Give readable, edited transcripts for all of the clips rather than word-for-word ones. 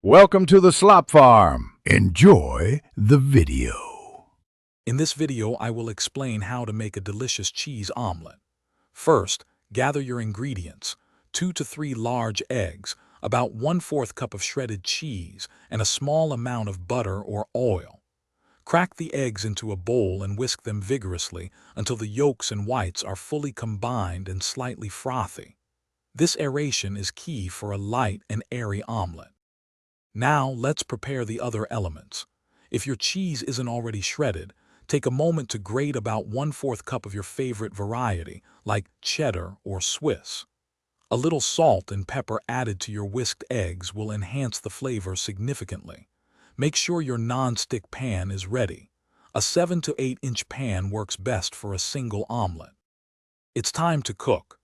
Welcome to the Slop Farm. Enjoy the video. In this video, I will explain how to make a delicious cheese omelet. First, gather your ingredients: 2 to 3 large eggs, about 1/4 cup of shredded cheese, and a small amount of butter or oil. Crack the eggs into a bowl and whisk them vigorously until the yolks and whites are fully combined and slightly frothy. This aeration is key for a light and airy omelet. Now, let's prepare the other elements. If your cheese isn't already shredded, take a moment to grate about 1/4 cup of your favorite variety, like cheddar or Swiss. A little salt and pepper added to your whisked eggs will enhance the flavor significantly. Make sure your non-stick pan is ready. A 7 to 8 inch pan works best for a single omelet. It's time to cook.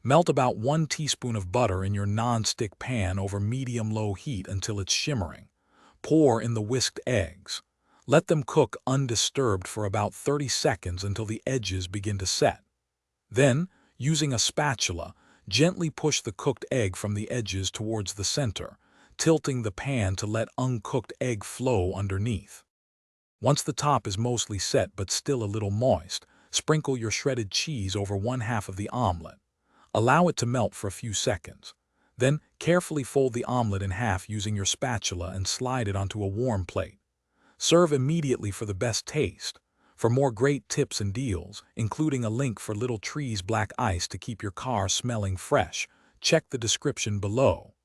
Melt about 1 teaspoon of butter in your non-stick pan over medium-low heat until it's shimmering. Pour in the whisked eggs. Let them cook undisturbed for about 30 seconds until the edges begin to set. Then, using a spatula, gently push the cooked egg from the edges towards the center, tilting the pan to let uncooked egg flow underneath. Once the top is mostly set but still a little moist, sprinkle your shredded cheese over 1/2 of the omelet. Allow it to melt for a few seconds. Then, carefully fold the omelet in half using your spatula and slide it onto a warm plate. Serve immediately for the best taste. For more great tips and deals, including a link for Little Tree's black ice to keep your car smelling fresh, check the description below.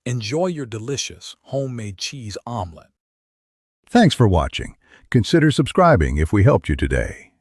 Enjoy your delicious, homemade cheese omelet. Thanks for watching. Consider subscribing if we helped you today.